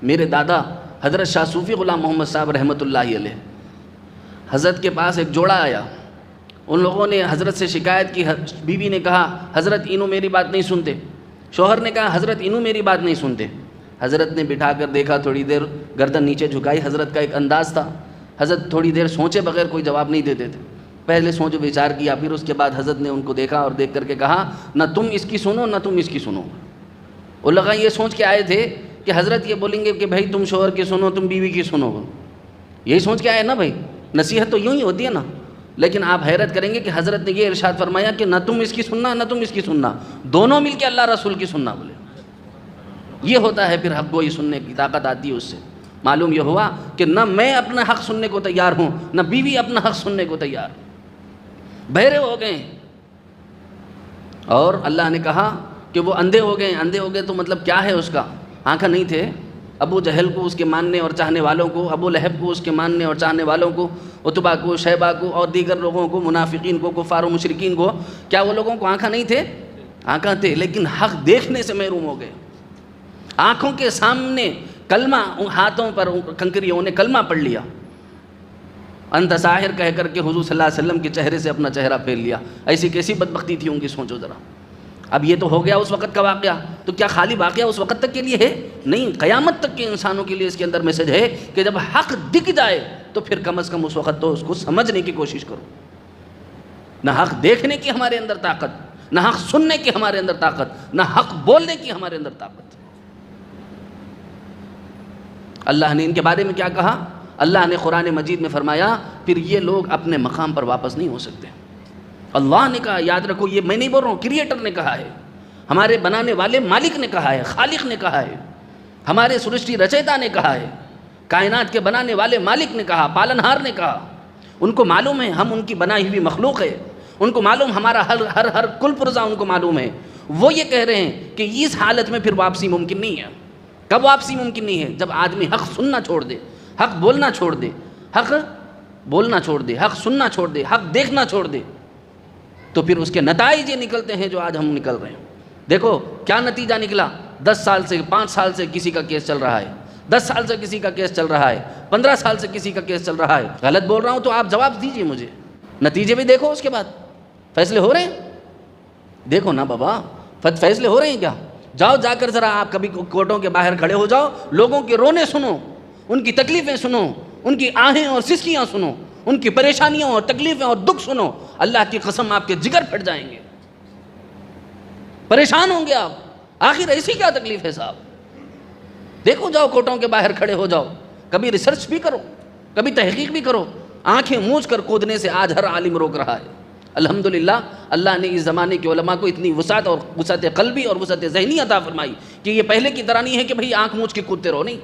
میرے دادا حضرت شاہ صوفی غلام محمد صاحب رحمۃ اللہ علیہ، حضرت کے پاس ایک جوڑا آیا، ان لوگوں نے حضرت سے شکایت کی، بیوی نے کہا حضرت انہوں میری بات نہیں سنتے، شوہر نے کہا حضرت انہوں میری بات نہیں سنتے۔ حضرت نے بٹھا کر دیکھا، تھوڑی دیر گردن نیچے جھکائی، حضرت کا ایک انداز تھا، حضرت تھوڑی دیر سوچے بغیر کوئی جواب نہیں دیتے تھے، پہلے سوچ و وچار کیا، پھر اس کے بعد حضرت نے ان کو دیکھا اور دیکھ کر کے کہا نہ تم اس کی سنو نہ تم اس کی سنو۔ وہ لگا یہ سوچ کے آئے تھے کہ حضرت یہ بولیں گے کہ بھائی تم شوہر کی سنو تم بیوی کی سنو، یہی سوچ کے آئے نا بھائی، نصیحت تو یوں ہی ہوتی ہے نا۔ لیکن آپ حیرت کریں گے کہ حضرت نے یہ ارشاد فرمایا کہ نہ تم اس کی سننا نہ تم اس کی سننا، دونوں مل کے اللہ رسول کی سننا بولے۔ یہ ہوتا ہے پھر حق گوئی سننے کی طاقت آتی ہے اس سے۔ معلوم یہ ہوا کہ نہ میں اپنا حق سننے کو تیار ہوں نہ بیوی اپنا حق سننے کو تیار، بہرے ہو گئے۔ اور اللہ نے کہا کہ وہ اندھے ہو گئے۔ اندھے ہو گئے تو مطلب کیا ہے اس کا؟ آنکھیں نہیں تھے۔ ابو جہل کو اس کے ماننے اور چاہنے والوں کو، ابو لہب کو اس کے ماننے اور چاہنے والوں کو، عتبہ کو، شیبہ کو اور دیگر لوگوں کو، منافقین کو، کفار و مشرکین کو، کیا وہ لوگوں کو آنکھیں نہیں تھے؟ آنکھیں تھے، لیکن حق دیکھنے سے محروم ہو گئے۔ آنکھوں کے سامنے کلمہ، ہاتھوں پر کنکریوں نے کلمہ پڑھ لیا، انت ساحر کہہ کر کے حضور صلی اللہ علیہ وسلم کے چہرے سے اپنا چہرہ پھیر لیا۔ ایسی کیسی بدبختی تھی ان کی، سوچو ذرا۔ اب یہ تو ہو گیا اس وقت کا واقعہ، تو کیا خالی واقعہ اس وقت تک کے لیے ہے؟ نہیں، قیامت تک کے انسانوں کے لیے اس کے اندر میسج ہے کہ جب حق دکھ جائے تو پھر کم از کم اس وقت تو اس کو سمجھنے کی کوشش کرو۔ نہ حق دیکھنے کی ہمارے اندر طاقت، نہ حق سننے کی ہمارے اندر طاقت، نہ حق بولنے کی ہمارے اندر طاقت۔ اللہ نے ان کے بارے میں کیا کہا؟ اللہ نے قرآن مجید میں فرمایا پھر یہ لوگ اپنے مقام پر واپس نہیں ہو سکتے۔ اللہ نے کہا، یاد رکھو یہ میں نہیں بول رہا ہوں، کریٹر نے کہا ہے، ہمارے بنانے والے مالک نے کہا ہے، خالق نے کہا ہے، ہمارے سرشٹی رچیتا نے کہا ہے، کائنات کے بنانے والے مالک نے کہا، پالنہار نے کہا۔ ان کو معلوم ہے ہم ان کی بنائی ہوئی مخلوق ہے، ان کو معلوم ہمارا ہر کل پرزا ان کو معلوم ہے۔ وہ یہ کہہ رہے ہیں کہ اس حالت میں پھر واپسی ممکن نہیں ہے۔ کب واپسی ممکن نہیں ہے؟ جب آدمی حق سننا چھوڑ دے، حق بولنا چھوڑ دے، حق بولنا چھوڑ دے، حق سننا چھوڑ دے، حق دیکھنا چھوڑ دے، تو پھر اس کے نتائج یہ نکلتے ہیں جو آج ہم نکل رہے ہیں۔ دیکھو کیا نتیجہ نکلا، 10 سال سے 5 سال سے کسی کا کیس چل رہا ہے، 10 سال سے کسی کا کیس چل رہا ہے، 15 سال سے کسی کا کیس چل رہا ہے۔ غلط بول رہا ہوں تو آپ جواب دیجئے مجھے، نتیجے بھی دیکھو، اس کے بعد فیصلے ہو رہے ہیں۔ دیکھو نا بابا، فیصلے ہو رہے ہیں کیا؟ جاؤ جا کر ذرا آپ کبھی کورٹوں کے باہر کھڑے ہو جاؤ، لوگوں کے رونے سنو، ان کی تکلیفیں سنو، ان کی آہیں اور سسکیاں سنو، ان کی پریشانیوں اور تکلیفیں اور دکھ سنو، اللہ کی قسم آپ کے جگر پھٹ جائیں گے، پریشان ہوں گے آپ۔ آخر ایسی کیا تکلیف ہے صاحب؟ دیکھو جاؤ کورٹوں کے باہر کھڑے ہو جاؤ، کبھی ریسرچ بھی کرو، کبھی تحقیق بھی کرو۔ آنکھیں موچ کر کودنے سے آج ہر عالم روک رہا ہے۔ الحمدللہ اللہ نے اس زمانے کے علماء کو اتنی وسعت اور وسعت قلبی اور وسعت ذہنی عطا فرمائی کہ یہ پہلے کی طرح نہیں ہے کہ بھئی آنکھ موچ کے کودتے رہو، نہیں۔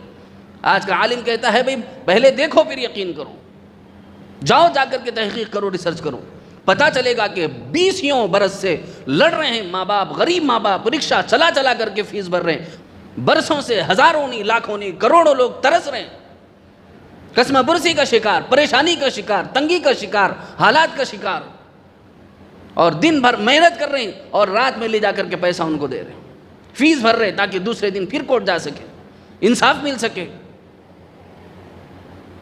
آج کا عالم کہتا ہے بھئی پہلے دیکھو پھر یقین کرو، جاؤ جا کر کے تحقیق کرو، ریسرچ کرو، پتہ چلے گا کہ 20 برس سے لڑ رہے ہیں ماں باپ، غریب ماں باپ، رکشہ چلا چلا کر کے فیس بھر رہے ہیں، برسوں سے ہزاروں نہیں لاکھوں نہیں کروڑوں لوگ ترس رہے ہیں، قسمہ برسی کا شکار، پریشانی کا شکار، تنگی کا شکار، حالات کا شکار، اور دن بھر محنت کر رہے ہیں اور رات میں لے جا کر کے پیسہ ان کو دے رہے ہیں، فیس بھر رہے ہیں تاکہ دوسرے دن پھر کورٹ جا سکے، انصاف مل سکے۔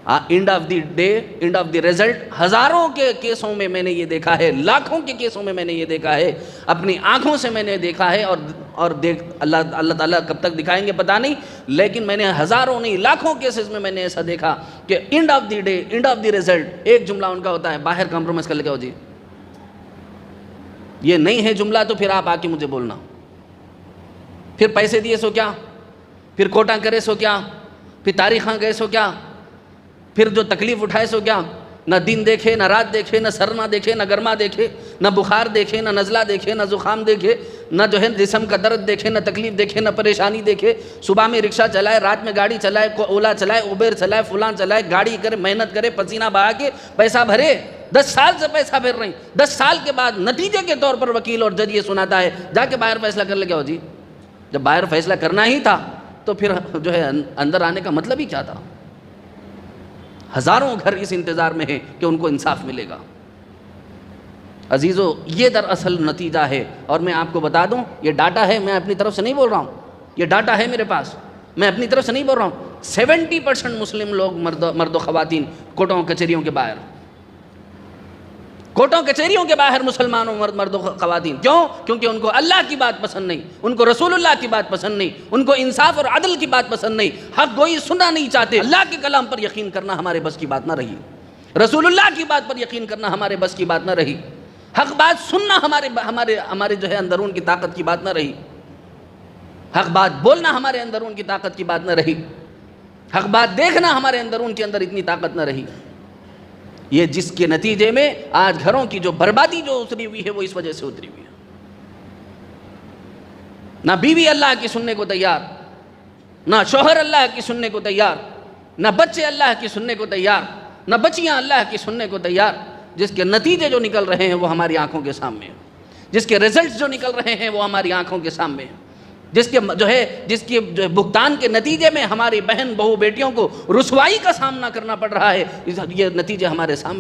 And of the day, and of the result, ہزاروں کے کیسوں میں میں نے یہ دیکھا ہے، لاکھوں کے کیسوں میں میں نے یہ دیکھا ہے، اپنی آنکھوں سے میں نے دیکھا ہے، اور دیکھ اللہ تعالیٰ کب تک دکھائیں گے پتہ نہیں، لیکن میں نے ہزاروں نہیں لاکھوں کیسز میں نے ایسا دیکھا کہ and of the day, and of the result ایک جملہ ان کا ہوتا ہے، باہر کمپرومائز کر لے گا جی، یہ نہیں ہے جملہ تو پھر آپ آ کے مجھے بولنا، پھر پیسے دیے سو کیا، پھر کوٹا کرے سو کیا، پھر تاریخاں گئے سو کیا، پھر جو تکلیف اٹھائے سو کیا، نہ دن دیکھے، نہ رات دیکھے، نہ سرما دیکھے، نہ گرما دیکھے، نہ بخار دیکھے، نہ نزلہ دیکھے، نہ زکام دیکھے، نہ جو ہے جسم کا درد دیکھے، نہ تکلیف دیکھے، نہ پریشانی دیکھے، صبح میں رکشہ چلائے، رات میں گاڑی چلائے، اولا چلائے، اوبر چلائے، فلان چلائے، گاڑی کرے، محنت کرے، پسینہ بہا کے پیسہ بھرے، 10 سال سے پیسہ بھر رہے ہیں، 10 سال کے بعد نتیجے کے طور پر وکیل اور جج یہ سناتا ہے جا کے باہر فیصلہ کر لے گا جی، جب باہر فیصلہ کرنا ہی تھا تو پھر جو ہے اندر آنے کا مطلب ہی کیا تھا؟ ہزاروں گھر اس انتظار میں ہیں کہ ان کو انصاف ملے گا۔ عزیزو، یہ دراصل نتیجہ ہے، اور میں آپ کو بتا دوں یہ ڈاٹا ہے، میں اپنی طرف سے نہیں بول رہا ہوں، یہ ڈاٹا ہے میرے پاس۔ میں اپنی طرف سے نہیں بول رہا ہوں، 70% مسلم لوگ مرد و خواتین کوٹوں کچہریوں کے باہر، کوٹوں کچہریوں کے باہر مسلمانوں مرد و خواتین. کیوں؟ کیونکہ ان کو اللہ کی بات پسند نہیں، ان کو رسول اللہ کی بات پسند نہیں، ان کو انصاف اور عدل کی بات پسند نہیں، حق گوئی سننا نہیں چاہتے. اللہ کے کلام پر یقین کرنا ہمارے بس کی بات نہ رہی، رسول اللہ کی بات پر یقین کرنا ہمارے بس کی بات نہ رہی، حق بات سننا ہمارے جو ہے اندرون کی طاقت کی بات نہ رہی، حق بات بولنا ہمارے اندرون کی طاقت کی بات نہ رہی، حق بات دیکھنا ہمارے اندرون کے اندر اتنی طاقت نہ رہی. یہ جس کے نتیجے میں آج گھروں کی جو بربادی جو اتری ہوئی ہے وہ اس وجہ سے اتری ہوئی ہے. نہ بیوی اللہ کی سننے کو تیار، نہ شوہر اللہ کی سننے کو تیار، نہ بچے اللہ کی سننے کو تیار، نہ بچیاں اللہ کی سننے کو تیار. جس کے نتیجے جو نکل رہے ہیں وہ ہماری آنکھوں کے سامنے ہیں، جس کے رزلٹس جو نکل رہے ہیں وہ ہماری آنکھوں کے سامنے ہیں، جس کے بھگتان کے نتیجے میں ہماری بہن بہو بیٹیوں کو رسوائی کا سامنا کرنا پڑ رہا ہے، یہ نتیجے ہمارے سامنے